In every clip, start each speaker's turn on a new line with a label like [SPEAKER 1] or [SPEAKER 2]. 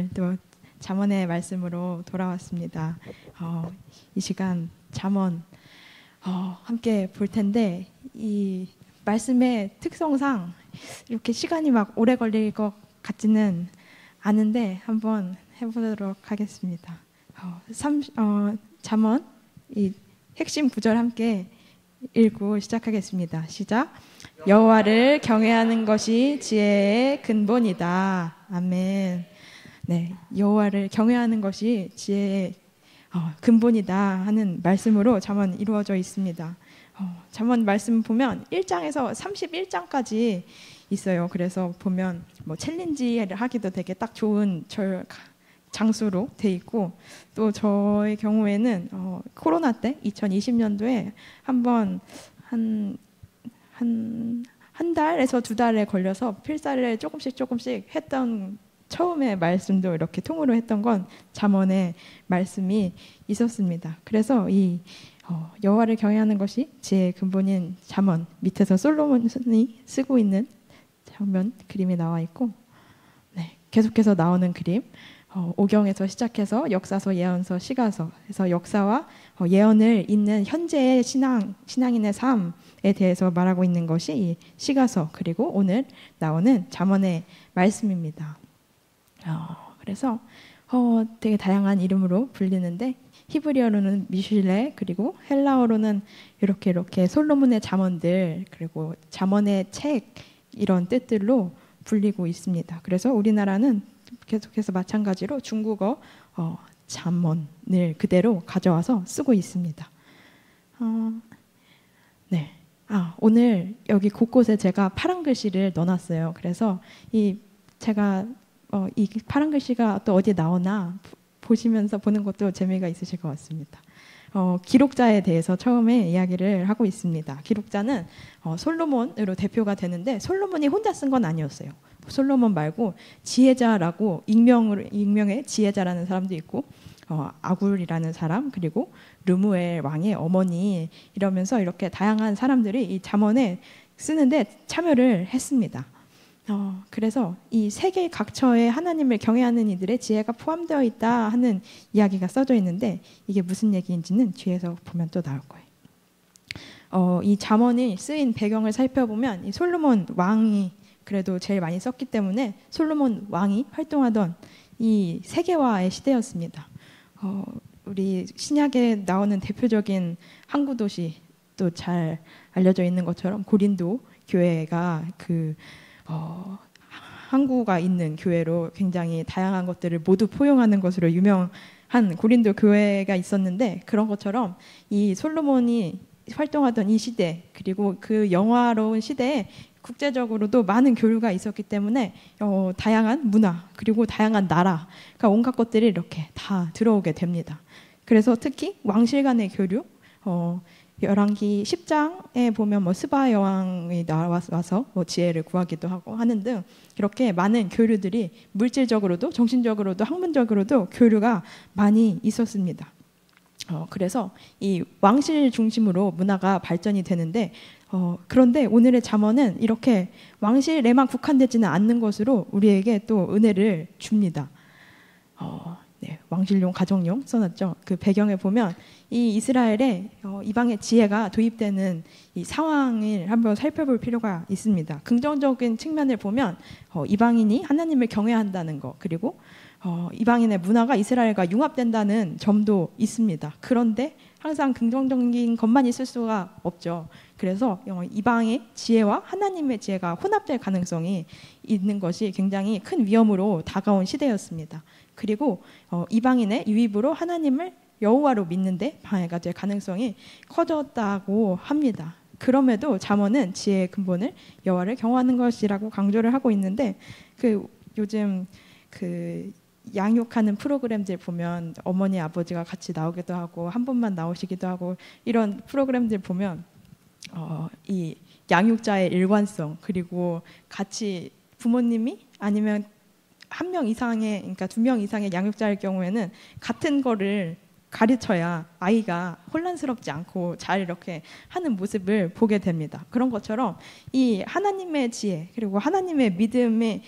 [SPEAKER 1] 오늘 또 잠언의 말씀으로 돌아왔습니다. 이 시간 잠언 함께 볼 텐데 이 말씀의 특성상 이렇게 시간이 막 오래 걸릴 것 같지는 않은데 한번 해보도록 하겠습니다. 잠언 이 핵심 구절 함께 읽고 시작하겠습니다. 시작. 여호와를 경외하는 것이 지혜의 근본이다. 아멘. 네, 여호와를 경외하는 것이 지혜의 근본이다 하는 말씀으로 잠언 이루어져 있습니다. 잠언 말씀 보면 1장에서 31장까지 있어요. 그래서 보면 뭐 챌린지를 하기도 되게 딱 좋은 장소로 돼 있고, 또 저의 경우에는 코로나 때 2020년도에 한번 한 달에서 두 달에 걸려서 필사를 조금씩 했던 처음에 말씀도 이렇게 통으로 했던 건 잠언의 말씀이 있었습니다. 그래서 이 여호와를 경외하는 것이 지혜의 근본인 잠언 밑에서 솔로몬이 쓰고 있는 장면 그림이 나와 있고, 네, 계속해서 나오는 그림, 오경에서 시작해서 역사서, 예언서, 시가서, 그래서 역사와 예언을 잇는 현재의 신앙인의 삶에 대해서 말하고 있는 것이 이 시가서, 그리고 오늘 나오는 잠언의 말씀입니다. 그래서 되게 다양한 이름으로 불리는데, 히브리어로는 미슐레, 그리고 헬라어로는 이렇게 솔로몬의 잠언들, 그리고 잠언의 책, 이런 뜻들로 불리고 있습니다. 그래서 우리나라는 계속해서 마찬가지로 중국어 잠언을 그대로 가져와서 쓰고 있습니다. 네. 오늘 여기 곳곳에 제가 파란 글씨를 넣어놨어요. 그래서 제가 이 파란 글씨가 또 어디에 나오나 보시면서 보는 것도 재미가 있으실 것 같습니다. 기록자에 대해서 처음에 이야기를 하고 있습니다. 기록자는 솔로몬으로 대표가 되는데, 솔로몬이 혼자 쓴 건 아니었어요. 솔로몬 말고 지혜자라고 익명의 지혜자라는 사람도 있고, 아굴이라는 사람, 그리고 르무엘 왕의 어머니, 이러면서 이렇게 다양한 사람들이 이 잠언에 쓰는데 참여를 했습니다. 그래서 이 세계 각처에 하나님을 경외하는 이들의 지혜가 포함되어 있다 하는 이야기가 써져 있는데, 이게 무슨 얘기인지는 뒤에서 보면 또 나올 거예요. 이 잠언이 쓰인 배경을 살펴보면 이 솔로몬 왕이 그래도 제일 많이 썼기 때문에 솔로몬 왕이 활동하던 이 세계화의 시대였습니다. 우리 신약에 나오는 대표적인 항구 도시, 또 잘 알려져 있는 것처럼 고린도 교회가 항구가 있는 교회로 굉장히 다양한 것들을 모두 포용하는 것으로 유명한 고린도 교회가 있었는데, 그런 것처럼 이 솔로몬이 활동하던 이 시대, 그리고 그 영화로운 시대에 국제적으로도 많은 교류가 있었기 때문에 다양한 문화, 그리고 다양한 나라, 그러니까 온갖 것들이 이렇게 다 들어오게 됩니다. 그래서 특히 왕실 간의 교류, 열왕기 10장에 보면 스바 여왕이 나와서 지혜를 구하기도 하고 하는 등 이렇게 많은 교류들이 물질적으로도 정신적으로도 학문적으로도 교류가 많이 있었습니다. 그래서 이 왕실 중심으로 문화가 발전이 되는데, 그런데 오늘의 잠언은 이렇게 왕실에만 국한되지는 않는 것으로 우리에게 또 은혜를 줍니다. 네, 왕실용, 가정용 써놨죠. 그 배경에 보면 이 이스라엘의 이방의 지혜가 도입되는 이 상황을 한번 살펴볼 필요가 있습니다. 긍정적인 측면을 보면 이방인이 하나님을 경외한다는 것, 그리고 이방인의 문화가 이스라엘과 융합된다는 점도 있습니다. 그런데 항상 긍정적인 것만 있을 수가 없죠. 그래서 이방의 지혜와 하나님의 지혜가 혼합될 가능성이 있는 것이 굉장히 큰 위험으로 다가온 시대였습니다. 그리고 이방인의 유입으로 하나님을 여호와로 믿는데 방해가 될 가능성이 커졌다고 합니다. 그럼에도 잠언은 지혜의 근본을 여호와를 경외하는 것이라고 강조를 하고 있는데, 요즘 양육하는 프로그램들 보면 어머니 아버지가 같이 나오기도 하고 한 번만 나오시기도 하고, 이런 프로그램들 보면 이 양육자의 일관성, 그리고 같이 부모님이 아니면 한 명 이상의, 그러니까 2명 이상의 양육자일 경우에는 같은 거를 가르쳐야 아이가 혼란스럽지 않고 잘 이렇게 하는 모습을 보게 됩니다. 그런 것처럼 이 하나님의 지혜, 그리고 하나님의 믿음의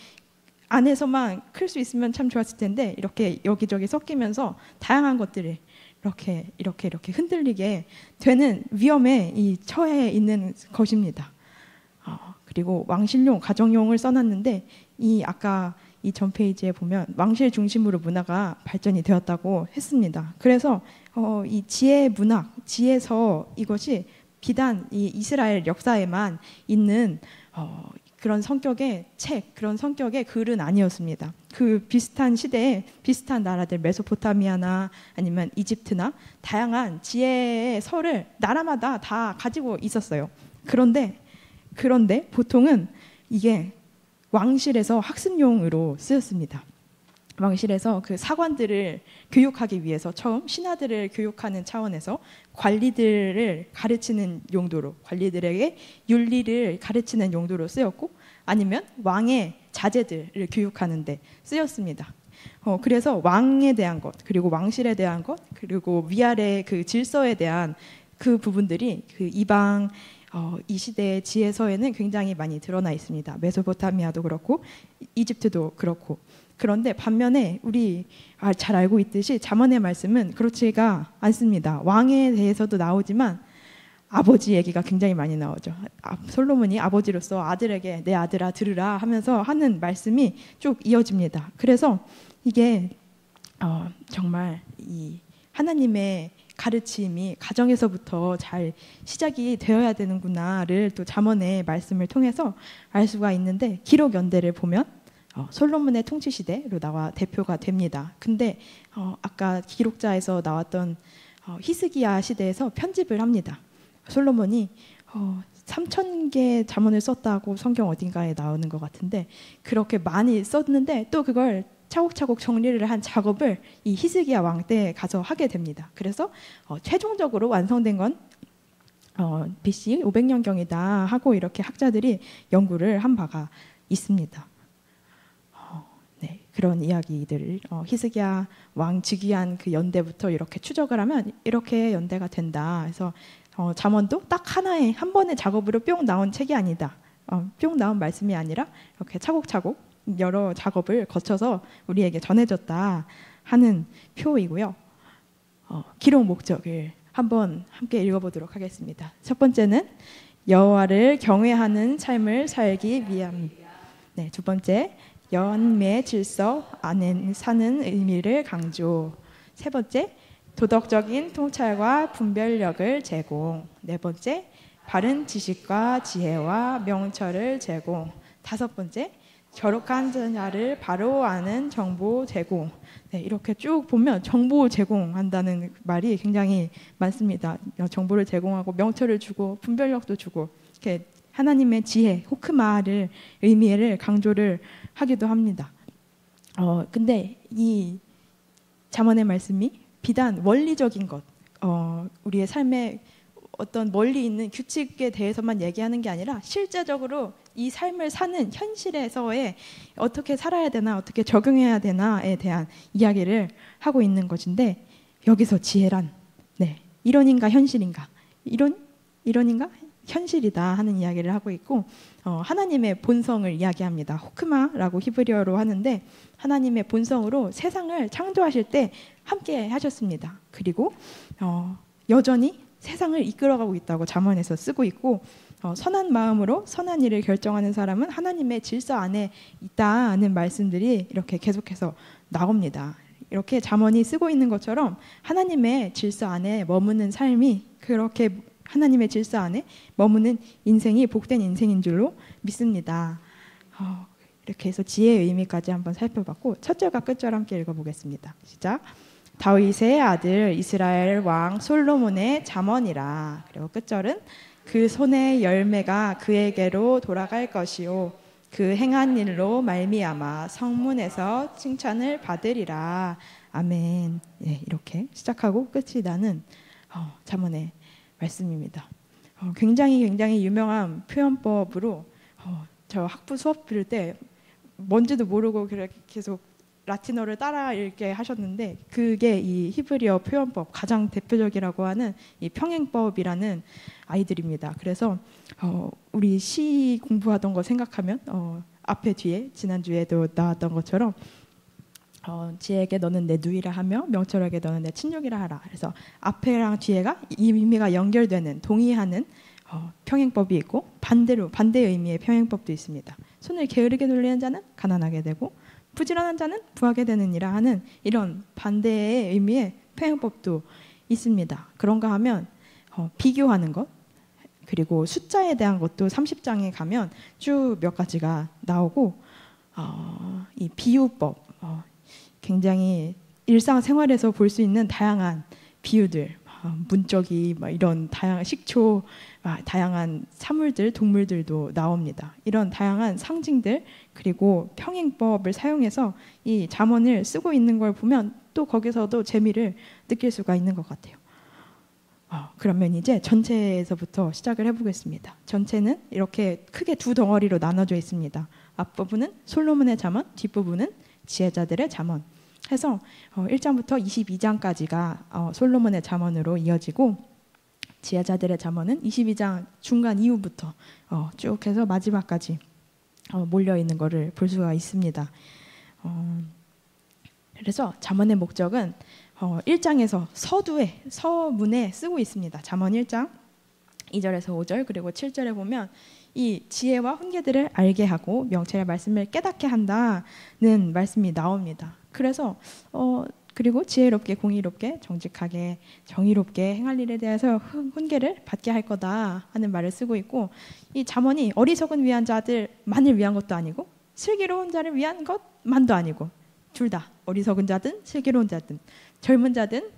[SPEAKER 1] 안에서만 클 수 있으면 참 좋았을 텐데 이렇게 여기저기 섞이면서 다양한 것들이 이렇게 흔들리게 되는 위험에 처해 있는 것입니다. 그리고 왕실용, 가정용을 써놨는데 아까 이 전 페이지에 보면 왕실 중심으로 문화가 발전이 되었다고 했습니다. 그래서 이 지혜 문학, 지혜서 이것이 비단 이 이스라엘 역사에만 있는 그런 성격의 책, 그런 성격의 글은 아니었습니다. 그 비슷한 시대에 비슷한 나라들, 메소포타미아나 아니면 이집트나 다양한 지혜의 서를 나라마다 다 가지고 있었어요. 그런데 보통은 이게 왕실에서 학습용으로 쓰였습니다. 왕실에서 그 사관들을 교육하기 위해서 처음 신하들을 교육하는 차원에서 관리들을 가르치는 용도로, 관리들에게 윤리를 가르치는 용도로 쓰였고, 아니면 왕의 자제들을 교육하는 데 쓰였습니다. 그래서 왕에 대한 것, 그리고 왕실에 대한 것, 그리고 위아래 그 질서에 대한 그 부분들이 그 이방 이 시대의 지혜서에는 굉장히 많이 드러나 있습니다. 메소포타미아도 그렇고 이집트도 그렇고. 그런데 반면에 우리 잘 알고 있듯이 잠언의 말씀은 그렇지가 않습니다. 왕에 대해서도 나오지만 아버지 얘기가 굉장히 많이 나오죠. 솔로몬이 아버지로서 아들에게 내 아들아 들으라 하면서 하는 말씀이 쭉 이어집니다. 그래서 이게 정말 이 하나님의 가르침이 가정에서부터 잘 시작이 되어야 되는구나를 또 잠언의 말씀을 통해서 알 수가 있는데, 기록 연대를 보면 솔로몬의 통치 시대로 나와 대표가 됩니다. 근데 아까 기록자에서 나왔던 히스기야 시대에서 편집을 합니다. 솔로몬이 3,000개 잠언을 썼다고 성경 어딘가에 나오는 것 같은데, 그렇게 많이 썼는데 또 그걸 차곡차곡 정리를 한 작업을 이 히스기야 왕 때 가서 하게 됩니다. 그래서 최종적으로 완성된 건 BC 500년경이다 하고 이렇게 학자들이 연구를 한 바가 있습니다. 네, 그런 이야기들을 히스기야 왕 즉위한 그 연대부터 이렇게 추적을 하면 이렇게 연대가 된다. 그래서 잠언도 딱 하나의 한 번의 작업으로 뿅 나온 책이 아니다. 뿅 나온 말씀이 아니라 이렇게 차곡차곡 여러 작업을 거쳐서 우리에게 전해졌다 하는 표이고요. 기록 목적을 한번 함께 읽어보도록 하겠습니다. 첫 번째는 여호와를 경외하는 삶을 살기 위함. 네, 두 번째 연매의 질서 안에 사는 의미를 강조. 세 번째 도덕적인 통찰과 분별력을 제공. 네 번째 바른 지식과 지혜와 명철을 제공. 다섯 번째 거룩한 자를 바로 아는 정보 제공. 네, 이렇게 쭉 보면 정보 제공한다는 말이 굉장히 많습니다. 정보를 제공하고 명철을 주고 분별력도 주고 이렇게 하나님의 지혜, 호크마를 의미를 강조를 하기도 합니다. 근데 이 잠언의 말씀이 비단 원리적인 것, 우리의 삶에 어떤 멀리 있는 규칙에 대해서만 얘기하는 게 아니라 실제적으로 이 삶을 사는 현실에서의 어떻게 살아야 되나, 어떻게 적용해야 되나에 대한 이야기를 하고 있는 것인데, 여기서 지혜란 이론인가 현실인가, 이론인가 현실이다 하는 이야기를 하고 있고, 하나님의 본성을 이야기합니다. 호크마라고 히브리어로 하는데, 하나님의 본성으로 세상을 창조하실 때 함께 하셨습니다. 그리고 여전히 세상을 이끌어가고 있다고 잠언에서 쓰고 있고, 선한 마음으로 선한 일을 결정하는 사람은 하나님의 질서 안에 있다는 말씀들이 이렇게 계속해서 나옵니다. 이렇게 잠언이 쓰고 있는 것처럼 하나님의 질서 안에 머무는 삶이, 그렇게 하나님의 질서 안에 머무는 인생이 복된 인생인 줄로 믿습니다. 이렇게 해서 지혜의 의미까지 한번 살펴봤고, 첫 절과 끝절 함께 읽어보겠습니다. 시작. 다윗의 아들 이스라엘 왕 솔로몬의 잠언이라. 그리고 끝절은 그 손의 열매가 그에게로 돌아갈 것이요 그 행한 일로 말미암아 성문에서 칭찬을 받으리라. 아멘. 네, 이렇게 시작하고 끝이 나는 잠언의 말씀입니다. 굉장히 유명한 표현법으로 저 학부 수업 들을 때 뭔지도 모르고 그렇게 계속 라틴어를 따라 읽게 하셨는데, 그게 이 히브리어 표현법 가장 대표적이라고 하는 이 평행법이라는 아이들입니다. 그래서 우리 시 공부하던 거 생각하면 앞에 뒤에 지난주에도 나왔던 것처럼 지혜에게 너는 내 누이라 하며 명철에게 너는 내 친족이라 하라. 그래서 앞에랑 뒤에가 이 의미가 연결되는 동의하는 평행법이 있고 반대 의미의 평행법도 있습니다. 손을 게으르게 돌리는 자는 가난하게 되고 부지런한 자는 부하게 되느니라 하는 이런 반대의 의미의 평행법도 있습니다. 그런가 하면 비교하는 것 그리고 숫자에 대한 것도 30장에 가면 쭉 몇 가지가 나오고 이 비유법 굉장히 일상생활에서 볼 수 있는 다양한 비유들 문적이 이런 다양한 식초 다양한 사물들 동물들도 나옵니다. 이런 다양한 상징들 그리고 평행법을 사용해서 이 잠언을 쓰고 있는 걸 보면 또 거기서도 재미를 느낄 수가 있는 것 같아요. 그러면 이제 전체에서부터 시작을 해보겠습니다. 전체는 이렇게 크게 두 덩어리로 나눠져 있습니다. 앞부분은 솔로몬의 잠언, 뒷부분은 지혜자들의 잠언 해서 1장부터 22장까지가 솔로몬의 잠언으로 이어지고 지혜자들의 잠언은 22장 중간 이후부터 쭉 해서 마지막까지 몰려있는 것을 볼 수가 있습니다. 그래서 잠언의 목적은 1장에서 서문에 쓰고 있습니다. 잠언 1장 2절에서 5절 그리고 7절에 보면 이 지혜와 훈계들을 알게 하고 명철의 말씀을 깨닫게 한다는 말씀이 나옵니다. 그래서 그리고 지혜롭게 공의롭게 정직하게 정의롭게 행할 일에 대해서 훈계를 받게 할 거다 하는 말을 쓰고 있고 이 잠언이 어리석은 위한 자들만을 위한 것도 아니고 슬기로운 자를 위한 것만도 아니고 둘 다 어리석은 자든 슬기로운 자든 젊은 자든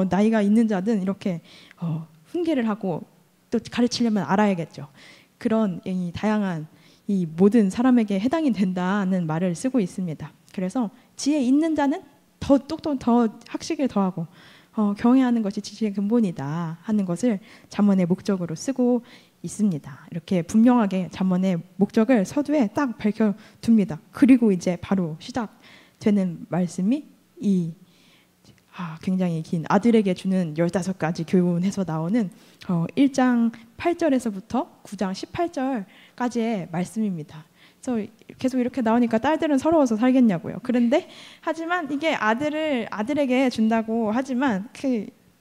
[SPEAKER 1] 나이가 있는 자든 이렇게 훈계를 하고 또 가르치려면 알아야겠죠. 그런 이 다양한 이 모든 사람에게 해당이 된다는 말을 쓰고 있습니다. 그래서 지혜 있는 자는 더 학식을 더하고 경외하는 것이 지식의 근본이다 하는 것을 잠언의 목적으로 쓰고 있습니다. 이렇게 분명하게 잠언의 목적을 서두에 딱 밝혀둡니다. 그리고 이제 바로 시작되는 말씀이 이 굉장히 긴 아들에게 주는 15가지 교훈에서 나오는 1장 8절에서부터 9장 18절까지의 말씀입니다. 그래서 계속 이렇게 나오니까 딸들은 서러워서 살겠냐고요. 그런데 하지만 이게 아들에게 준다고 하지만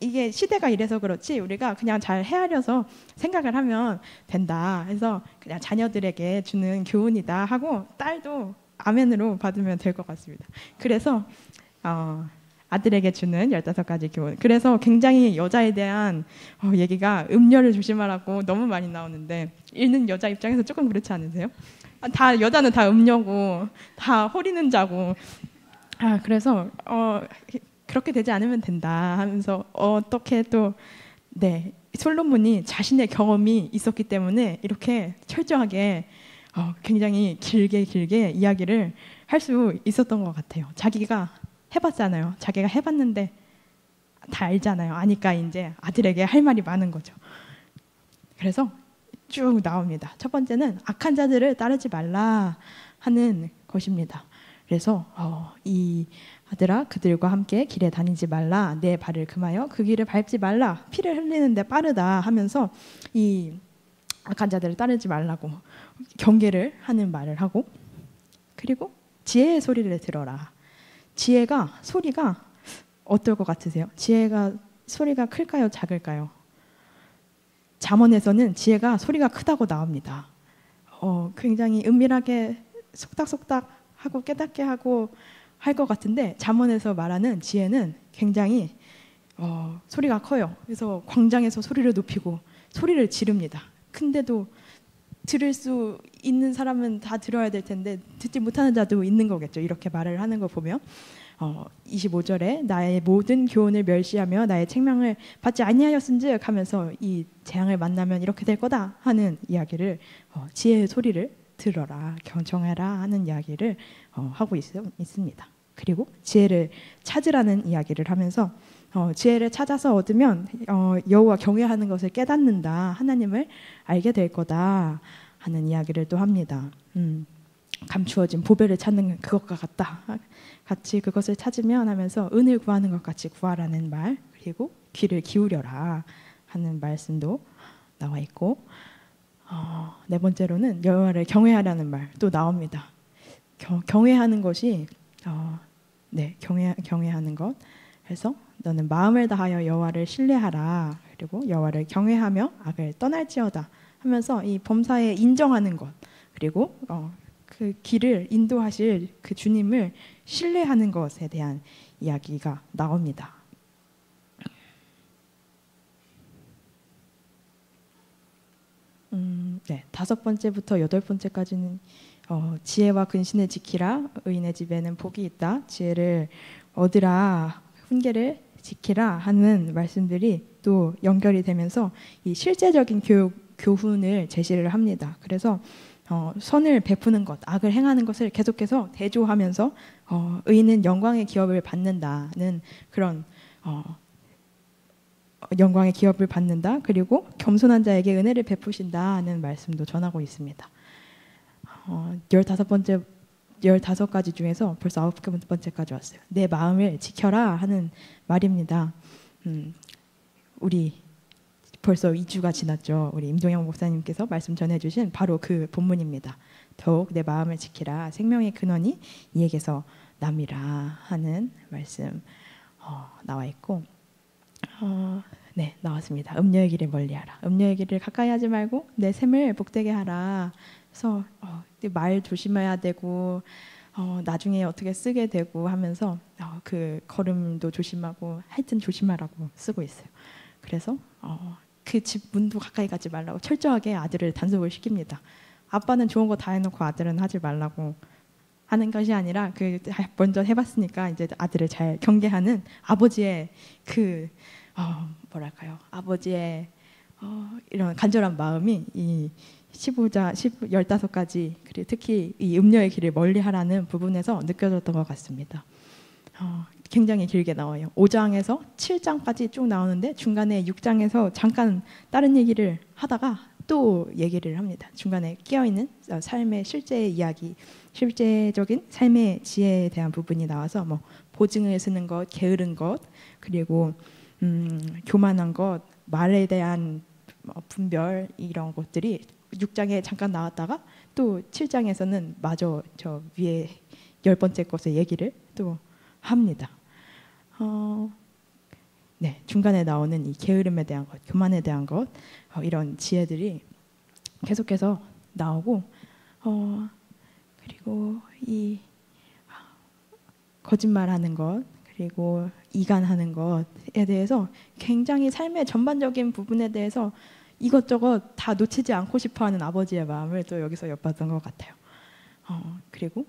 [SPEAKER 1] 이게 시대가 이래서 그렇지 우리가 그냥 잘 헤아려서 생각을 하면 된다. 그래서 그냥 자녀들에게 주는 교훈이다 하고 딸도 아멘으로 받으면 될 것 같습니다. 그래서 아들에게 주는 15가지 교훈. 그래서 굉장히 여자에 대한 얘기가 음녀를 조심하라고 너무 많이 나오는데 읽는 여자 입장에서 조금 그렇지 않으세요? 다 여자는 다 음녀고 다 호리는 자고 그래서 그렇게 되지 않으면 된다 하면서 어떻게 또 솔로몬이 자신의 경험이 있었기 때문에 이렇게 철저하게 굉장히 길게 이야기를 할 수 있었던 것 같아요. 자기가 해봤잖아요. 자기가 해봤는데 다 알잖아요. 아니까 이제 아들에게 할 말이 많은 거죠. 그래서 쭉 나옵니다. 첫 번째는 악한 자들을 따르지 말라 하는 것입니다. 그래서 이 아들아 그들과 함께 길에 다니지 말라 내 발을 금하여 그 길을 밟지 말라 피를 흘리는데 빠르다 하면서 이 악한 자들을 따르지 말라고 경계를 하는 말을 하고 그리고 지혜의 소리를 들어라. 지혜가 소리가 어떨 것 같으세요? 지혜가 소리가 클까요? 작을까요? 잠언에서는 지혜가 소리가 크다고 나옵니다. 굉장히 은밀하게 속닥속닥 하고 깨닫게 하고 할 것 같은데 잠언에서 말하는 지혜는 굉장히 소리가 커요. 그래서 광장에서 소리를 높이고 소리를 지릅니다. 근데도 들을 수 있는 사람은 다 들어야 될 텐데 듣지 못하는 자도 있는 거겠죠. 이렇게 말을 하는 거 보면 25절에 나의 모든 교훈을 멸시하며 나의 책망을 받지 아니하였은즉 하면서 이 재앙을 만나면 이렇게 될 거다 하는 이야기를 지혜의 소리를 들어라 경청해라 하는 이야기를 하고 있습니다. 그리고 지혜를 찾으라는 이야기를 하면서 지혜를 찾아서 얻으면 여호와 경외하는 것을 깨닫는다 하나님을 알게 될 거다 하는 이야기를 또 합니다. 감추어진 보배를 찾는 그것과 같다. 같이 그것을 찾으면 하면서 은을 구하는 것 같이 구하라는 말 그리고 귀를 기울여라 하는 말씀도 나와 있고 네 번째로는 여호와를 경외하라는 말 또 나옵니다. 경외하는 것이 경외하는 것. 그래서 너는 마음을 다하여 여호와를 신뢰하라. 그리고 여호와를 경외하며 악을 떠날지어다 하면서 이 범사에 인정하는 것. 그리고 그 길을 인도하실 그 주님을 신뢰하는 것에 대한 이야기가 나옵니다. 다섯 번째부터 여덟 번째까지는 지혜와 근신을 지키라. 의인의 집에는 복이 있다. 지혜를 얻으라. 훈계를 지키라 하는 말씀들이 또 연결이 되면서 이 실제적인 교훈을 제시를 합니다. 그래서 선을 베푸는 것, 악을 행하는 것을 계속해서 대조하면서 의인은 영광의 기업을 받는다는 그런 영광의 기업을 받는다. 그리고 겸손한 자에게 은혜를 베푸신다는 말씀도 전하고 있습니다. 15가지 중에서 벌써 9번째까지 왔어요. 내 마음을 지켜라 하는 말입니다. 우리 벌써 2주가 지났죠. 우리 임동영 목사님께서 말씀 전해주신 바로 그 본문입니다. 더욱 내 마음을 지키라. 생명의 근원이 이에게서 남이라 하는 말씀 나와 있고 나왔습니다. 음녀의 길을 멀리하라. 음녀의 길을 가까이 하지 말고 내 샘을 복되게 하라. 그래서 말 조심해야 되고 나중에 어떻게 쓰게 되고 하면서 그 걸음도 조심하고 하여튼 조심하라고 쓰고 있어요. 그래서 그 집 문도 가까이 가지 말라고 철저하게 아들을 단속을 시킵니다. 아빠는 좋은 거 다 해놓고 아들은 하지 말라고 하는 것이 아니라 그 먼저 해봤으니까 이제 아들을 잘 경계하는 아버지의 그 아버지의 이런 간절한 마음이 이 15가지 그리고 특히 이 음녀의 길을 멀리하라는 부분에서 느껴졌던 것 같습니다. 굉장히 길게 나와요. 5장에서 7장까지 쭉 나오는데 중간에 6장에서 잠깐 다른 얘기를 하다가 또 얘기를 합니다. 중간에 끼어있는 삶의 실제의 이야기, 실제적인 삶의 지혜에 대한 부분이 나와서 보증을 쓰는 것, 게으른 것, 그리고 교만한 것, 말에 대한 분별 이런 것들이 6장에 잠깐 나왔다가 또 7장에서는 마저 저 위에 10번째 것의 얘기를 또 합니다. 중간에 나오는 이 게으름에 대한 것, 교만에 대한 것 이런 지혜들이 계속해서 나오고 그리고 이 거짓말하는 것 그리고 이간하는 것에 대해서 굉장히 삶의 전반적인 부분에 대해서 이것저것 다 놓치지 않고 싶어하는 아버지의 마음을 또 여기서 엿봤던 것 같아요. 그리고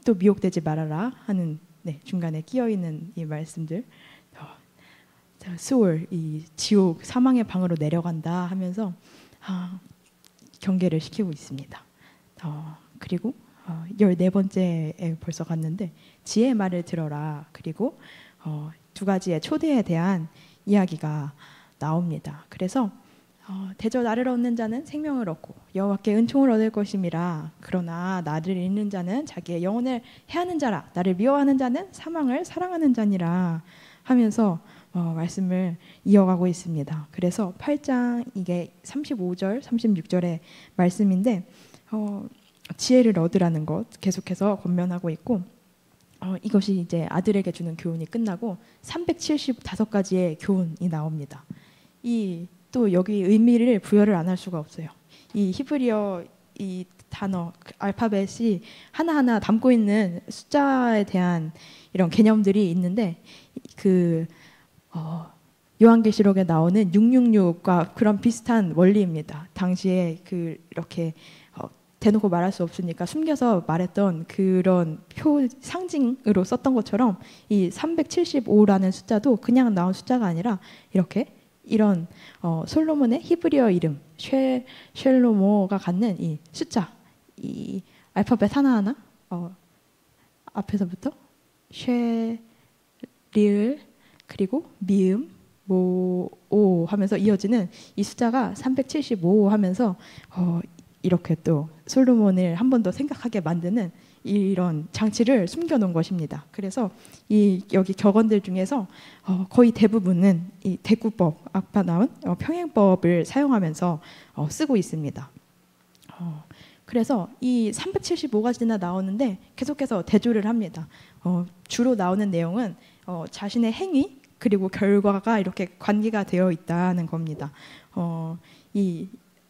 [SPEAKER 1] 또 미혹되지 말아라 하는 중간에 끼어 있는 이 말씀들, 수월 이 지옥 사망의 방으로 내려간다 하면서 경계를 시키고 있습니다. 그리고 14번째에 벌써 갔는데 지혜의 말을 들어라. 그리고 2가지의 초대에 대한 이야기가 나옵니다. 그래서 대저 나를 얻는 자는 생명을 얻고 여호와께 은총을 얻을 것임이라. 그러나 나를 잃는 자는 자기의 영혼을 해하는 자라. 나를 미워하는 자는 사망을 사랑하는 자니라 하면서 말씀을 이어가고 있습니다. 그래서 8장 이게 35절, 36절의 말씀인데 지혜를 얻으라는 것 계속해서 권면하고 있고 이것이 이제 아들에게 주는 교훈이 끝나고 375가지의 교훈이 나옵니다. 또 여기 의미를 부여를 안 할 수가 없어요. 이 히브리어 이 단어 알파벳이 하나하나 담고 있는 숫자에 대한 이런 개념들이 있는데 요한계시록에 나오는 666과 그런 비슷한 원리입니다. 당시에 이렇게 대놓고 말할 수 없으니까 숨겨서 말했던 그런 상징으로 썼던 것처럼 이 375라는 숫자도 그냥 나온 숫자가 아니라 이런 솔로몬의 히브리어 이름 쉘로모가 갖는 이 숫자, 이 알파벳 하나하나 앞에서부터 쉐, 리을 그리고 미음, 모, 오 하면서 이어지는 이 숫자가 375 하면서 이렇게 또 솔로몬을 한 번 더 생각하게 만드는 이런 장치를 숨겨놓은 것입니다. 그래서 이 여기 격언들 중에서 거의 대부분은 이 대구법, 아까 나온 평행법을 사용하면서 쓰고 있습니다. 그래서 이 375가지나 나오는데 계속해서 대조를 합니다. 주로 나오는 내용은 자신의 행위 그리고 결과가 이렇게 관계가 되어 있다는 겁니다. 이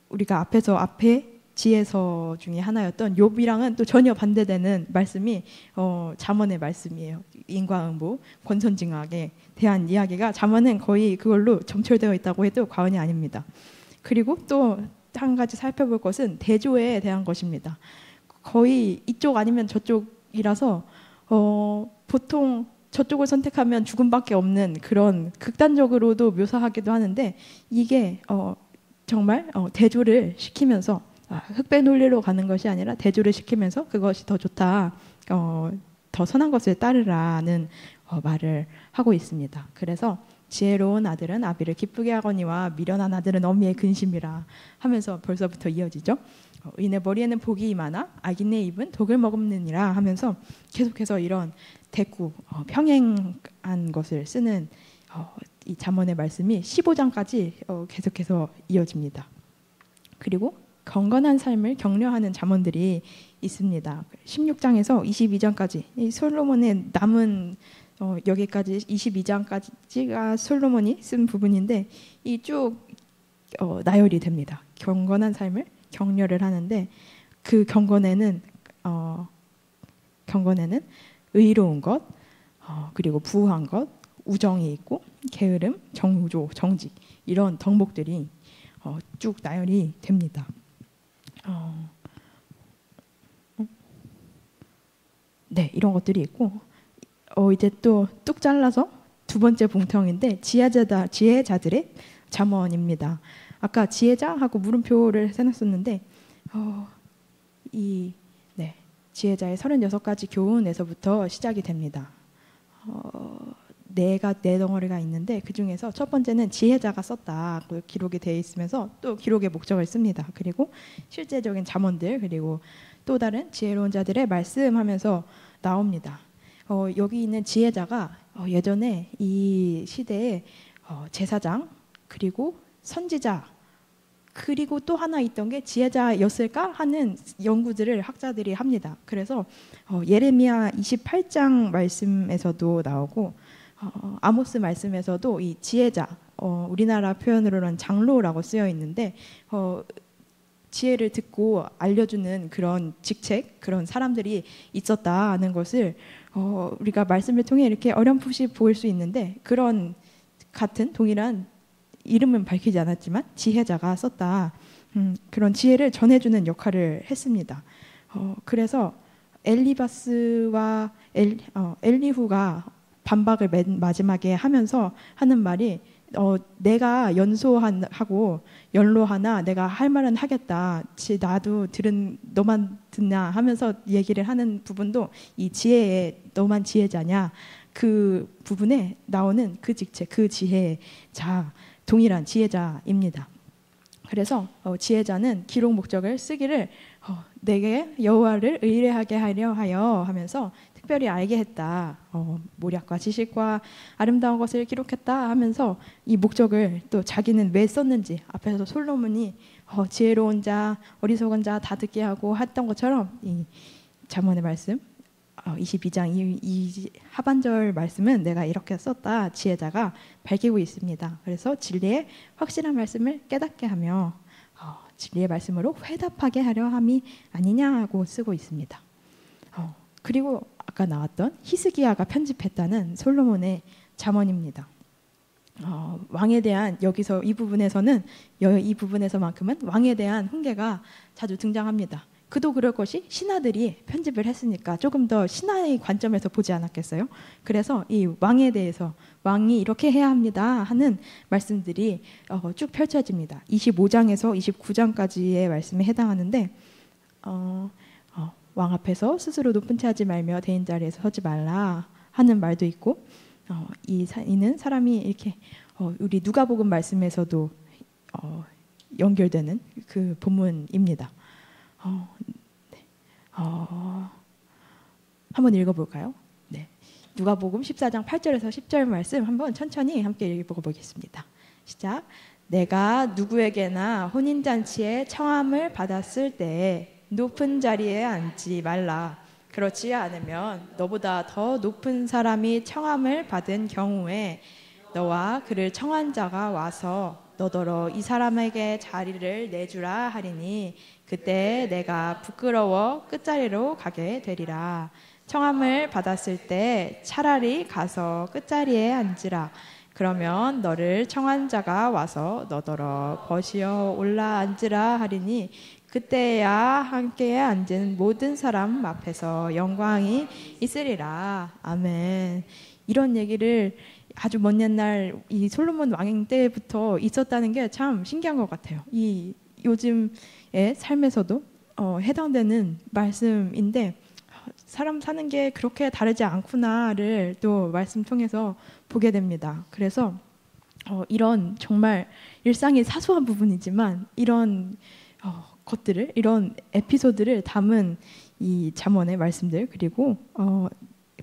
[SPEAKER 1] 우리가 앞에 지혜서 중에 하나였던 욥이랑은 또 전혀 반대되는 말씀이 잠언의 말씀이에요. 인과응보, 권선징악에 대한 이야기가 잠언은 거의 그걸로 점철되어 있다고 해도 과언이 아닙니다. 그리고 또 한 가지 살펴볼 것은 대조에 대한 것입니다. 거의 이쪽 아니면 저쪽이라서 보통 저쪽을 선택하면 죽음밖에 없는 그런 극단적으로도 묘사하기도 하는데 이게 정말 대조를 시키면서 흑백 논리로 가는 것이 아니라 대조를 시키면서 그것이 더 좋다, 더 선한 것을 따르라는 말을 하고 있습니다. 그래서 지혜로운 아들은 아비를 기쁘게 하거니와 미련한 아들은 어미의 근심이라 하면서 벌써부터 이어지죠. 의인의 머리에는 복이 임하나 악인의 입은 독을 머금느니라 하면서 계속해서 이런 대구, 평행한 것을 쓰는 이 잠언의 말씀이 15장까지 계속해서 이어집니다. 그리고 경건한 삶을 격려하는 잠언들이 있습니다. 16장에서 22장까지 이 솔로몬의 남은 여기까지 22장까지가 솔로몬이 쓴 부분인데 이 쭉 나열이 됩니다. 경건한 삶을 격려를 하는데 그 경건에는 의로운 것, 그리고 부유한 것, 우정이 있고 게으름, 정조, 정직 이런 덕목들이 쭉 나열이 됩니다. 네, 이런 것들이 있고 이제 또 뚝 잘라서 두 번째 봉투형인데 지혜자들의 잠언입니다. 아까 지혜자하고 물음표를 해놨었는데 지혜자의 36가지 교훈에서부터 시작이 됩니다. 네 덩어리가 있는데 그 중에서 첫 번째는 지혜자가 썼다고 기록이 되어 있으면서 또 기록의 목적을 씁니다. 그리고 실제적인 잠언들 그리고 또 다른 지혜로운 자들의 말씀하면서 나옵니다. 여기 있는 지혜자가 예전에 이 시대에 제사장 그리고 선지자 그리고 또 하나 있던 게 지혜자였을까 하는 연구들을 학자들이 합니다. 그래서 예레미야 28장 말씀에서도 나오고 아모스 말씀에서도 이 지혜자 우리나라 표현으로는 장로라고 쓰여 있는데 지혜를 듣고 알려주는 그런 직책 그런 사람들이 있었다는 것을 우리가 말씀을 통해 이렇게 어렴풋이 보일 수 있는데 그런 같은 동일한 이름은 밝히지 않았지만 지혜자가 썼다. 그런 지혜를 전해주는 역할을 했습니다. 그래서 엘리바스와 엘리후가 반박을 맨 마지막에 하면서 하는 말이 내가 연소하고 연로하나 내가 할 말은 하겠다. 나도 들은 너만 듣나 하면서 얘기를 하는 부분도 이 지혜의 너만 지혜자냐 그 부분에 나오는 그 직책 그 지혜자 동일한 지혜자입니다. 그래서 지혜자는 기록 목적을 쓰기를 내게 여호와를 의뢰하게 하려 하여 하면서 특별히 알게 했다. 모략과 지식과 아름다운 것을 기록했다 하면서 이 목적을 또 자기는 왜 썼는지 앞에서 솔로몬이 지혜로운 자, 어리석은 자 다 듣게 하고 했던 것처럼 이 잠언의 말씀 22장 이 하반절 말씀은 내가 이렇게 썼다. 지혜자가 밝히고 있습니다. 그래서 진리의 확실한 말씀을 깨닫게 하며 진리의 말씀으로 회답하게 하려 함이 아니냐고 쓰고 있습니다. 그리고 아까 나왔던 히스기야가 편집했다는 솔로몬의 잠언입니다. 왕에 대한 여기서 이 부분에서만큼은 왕에 대한 훈계가 자주 등장합니다. 그도 그럴 것이 신하들이 편집을 했으니까 조금 더 신하의 관점에서 보지 않았겠어요? 그래서 이 왕에 대해서 왕이 이렇게 해야 합니다 하는 말씀들이 쭉 펼쳐집니다. 25장에서 29장까지의 말씀에 해당하는데 왕 앞에서 스스로 높은 채 하지 말며 대인 자리에서 서지 말라 하는 말도 있고 이는 사람이 이렇게 우리 누가복음 말씀에서도 연결되는 그 본문입니다. 한번 읽어볼까요? 네. 누가복음 14장 8절에서 10절 말씀 한번 천천히 함께 읽어보겠습니다. 시작. 내가 누구에게나 혼인잔치에 청함을 받았을 때 높은 자리에 앉지 말라. 그렇지 않으면 너보다 더 높은 사람이 청함을 받은 경우에 너와 그를 청한 자가 와서 너더러 이 사람에게 자리를 내주라 하리니 그때 내가 부끄러워 끝자리로 가게 되리라. 청함을 받았을 때 차라리 가서 끝자리에 앉으라. 그러면 너를 청한 자가 와서 너더러 버시어 올라 앉으라 하리니 그때야 함께 앉은 모든 사람 앞에서 영광이 있으리라. 아멘. 이런 얘기를 아주 먼 옛날 이 솔로몬 왕 때부터 있었다는 게 참 신기한 것 같아요. 이 요즘의 삶에서도 해당되는 말씀인데 사람 사는 게 그렇게 다르지 않구나를 또 말씀 통해서 보게 됩니다. 그래서 이런 정말 일상의 사소한 부분이지만 이런 것들을 이런 에피소드를 담은 이 잠언의 말씀들 그리고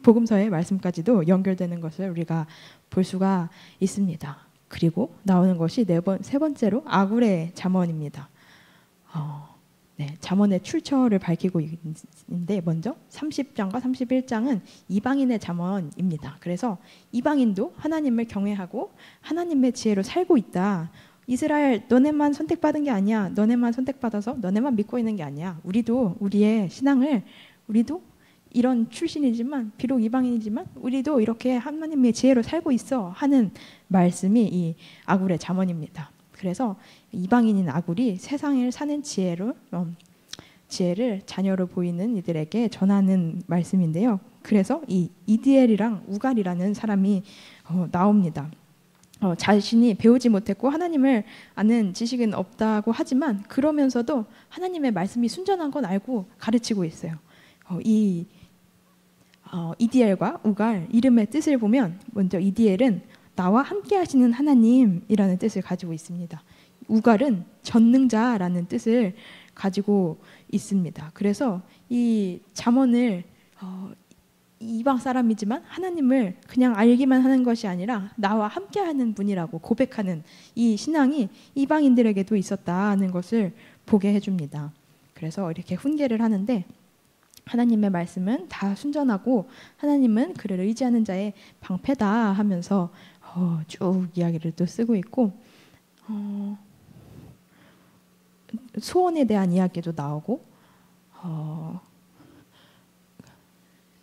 [SPEAKER 1] 복음서의 말씀까지도 연결되는 것을 우리가 볼 수가 있습니다. 그리고 나오는 것이 세 번째로 아굴의 잠언입니다. 네, 잠언의 출처를 밝히고 있는데 먼저 30장과 31장은 이방인의 잠언입니다. 그래서 이방인도 하나님을 경외하고 하나님의 지혜로 살고 있다. 이스라엘 너네만 선택받은 게 아니야. 너네만 선택받아서 너네만 믿고 있는 게 아니야. 우리도 우리의 신앙을 우리도 이런 출신이지만 비록 이방인이지만 우리도 이렇게 하나님의 지혜로 살고 있어 하는 말씀이 이 아굴의 잠언입니다. 그래서 이방인인 아굴이 세상을 사는 지혜를 자녀로 보이는 이들에게 전하는 말씀인데요. 그래서 이 이디엘이랑 우갈이라는 사람이 나옵니다. 자신이 배우지 못했고 하나님을 아는 지식은 없다고 하지만 그러면서도 하나님의 말씀이 순전한 건 알고 가르치고 있어요. 이디엘과 우갈 이름의 뜻을 보면 먼저 이디엘은 나와 함께 하시는 하나님이라는 뜻을 가지고 있습니다. 우갈은 전능자라는 뜻을 가지고 있습니다. 그래서 이 잠언을 이방 사람이지만 하나님을 그냥 알기만 하는 것이 아니라 나와 함께하는 분이라고 고백하는 이 신앙이 이방인들에게도 있었다는 것을 보게 해줍니다. 그래서 이렇게 훈계를 하는데 하나님의 말씀은 다 순전하고 하나님은 그를 의지하는 자의 방패다 하면서 쭉 이야기를 또 쓰고 있고 소원에 대한 이야기도 나오고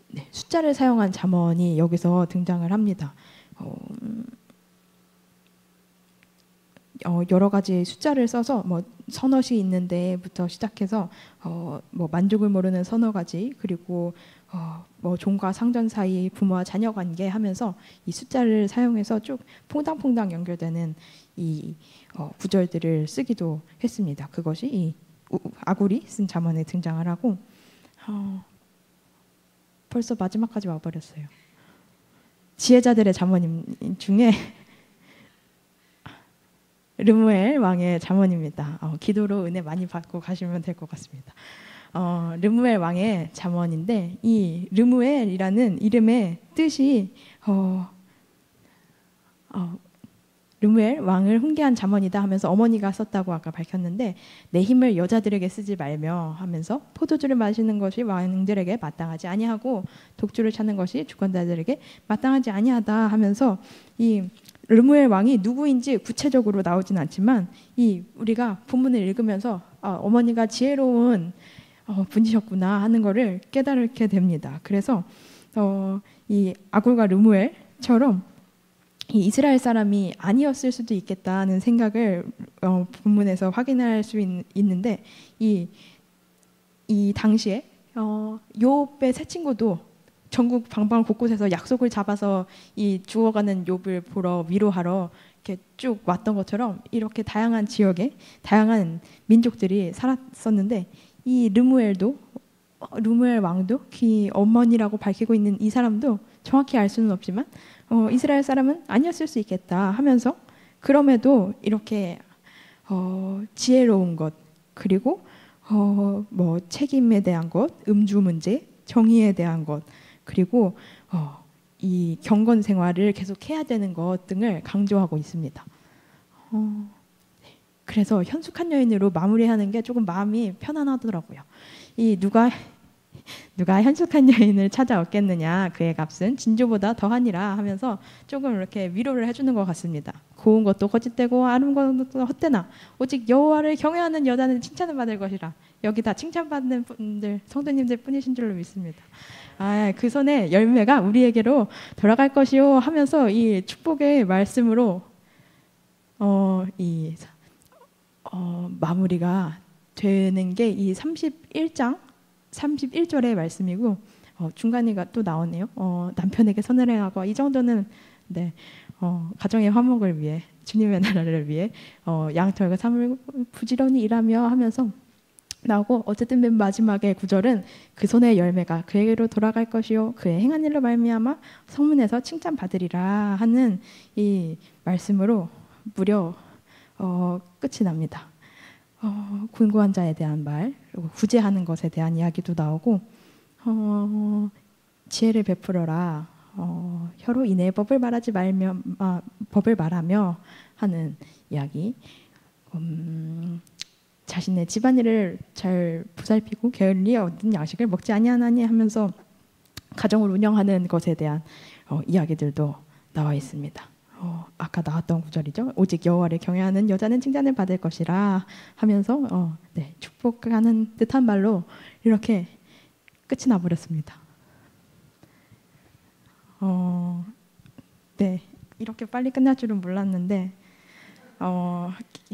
[SPEAKER 1] 네, 숫자를 사용한 잠언이 여기서 등장을 합니다. 여러 가지 숫자를 써서 뭐 서너시 있는 데부터 시작해서 뭐 만족을 모르는 서너 가지 그리고 뭐 종과 상전 사이 부모와 자녀 관계 하면서 이 숫자를 사용해서 쭉 퐁당퐁당 연결되는 이 구절들을 쓰기도 했습니다. 그것이 이 아굴이 쓴 잠언에 등장을 하고 벌써 마지막까지 와버렸어요. 지혜자들의 잠언 중에 르무엘 왕의 잠언입니다. 기도로 은혜 많이 받고 가시면 될 것 같습니다. 르무엘 왕의 잠언인데 이 르무엘이라는 이름의 뜻이 르무엘 왕을 훈계한 잠언이다 하면서 어머니가 썼다고 아까 밝혔는데 내 힘을 여자들에게 쓰지 말며 하면서 포도주를 마시는 것이 왕들에게 마땅하지 아니하고 독주를 찾는 것이 주권자들에게 마땅하지 아니하다 하면서 이 르무엘 왕이 누구인지 구체적으로 나오진 않지만 이 우리가 본문을 읽으면서 어머니가 지혜로운 분이셨구나 하는 것을 깨달게 됩니다. 그래서 이 아굴과 르무엘처럼 이 이스라엘 사람이 아니었을 수도 있겠다는 생각을 본문에서 확인할 수 있는데 이 당시에 욥의 세 친구도 전국 방방 곳곳에서 약속을 잡아서 이 죽어가는 욥을 보러 위로하러 이렇게 쭉 왔던 것처럼 이렇게 다양한 지역에 다양한 민족들이 살았었는데 이 르무엘 왕도 그 어머니라고 밝히고 있는 이 사람도 정확히 알 수는 없지만 이스라엘 사람은 아니었을 수 있겠다 하면서 그럼에도 이렇게 지혜로운 것 그리고 뭐 책임에 대한 것, 음주 문제 정의에 대한 것, 그리고 이 경건 생활을 계속 해야 되는 것 등을 강조하고 있습니다. 그래서 현숙한 여인으로 마무리하는 게 조금 마음이 편안하더라고요. 이 누가 현숙한 여인을 찾아 얻겠느냐, 그의 값은 진주보다 더하니라 하면서 조금 이렇게 위로를 해주는 것 같습니다. 고운 것도 거짓되고 아름다운 것도 헛되나 오직 여호와를 경외하는 여자는 칭찬을 받을 것이라. 여기 다 칭찬받는 분들, 성도님들 뿐이신 줄로 믿습니다. 그 손의 열매가 우리에게로 돌아갈 것이요 하면서 이 축복의 말씀으로 마무리가 되는 게 이 31장 31절의 말씀이고, 중간이가 또 나오네요. 남편에게 선을 행하고, 이 정도는 네, 가정의 화목을 위해, 주님의 나라를 위해 양털과 삶을 부지런히 일하며 하면서 나오고, 어쨌든 맨 마지막의 구절은 그 손의 열매가 그에게로 돌아갈 것이요 그의 행한 일로 말미암아 성문에서 칭찬받으리라 하는 이 말씀으로 무려 끝이 납니다. 곤고한 자에 대한 말, 그리고 구제하는 것에 대한 이야기도 나오고, 지혜를 베풀어라, 혀로 이내 법을 말하며 하는 이야기, 자신의 집안일을 잘 보살피고 게을리 얻은 양식을 먹지 아니하나니 하면서 가정을 운영하는 것에 대한 이야기들도 나와 있습니다. 아까 나왔던 구절이죠. 오직 여호와를 경외하는 여자는 칭찬을 받을 것이라 하면서 네, 축복하는 듯한 말로 이렇게 끝이 나버렸습니다. 네, 이렇게 빨리 끝날 줄은 몰랐는데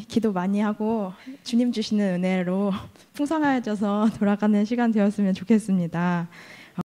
[SPEAKER 1] 기도 많이 하고 주님 주시는 은혜로 풍성해져서 돌아가는 시간 되었으면 좋겠습니다.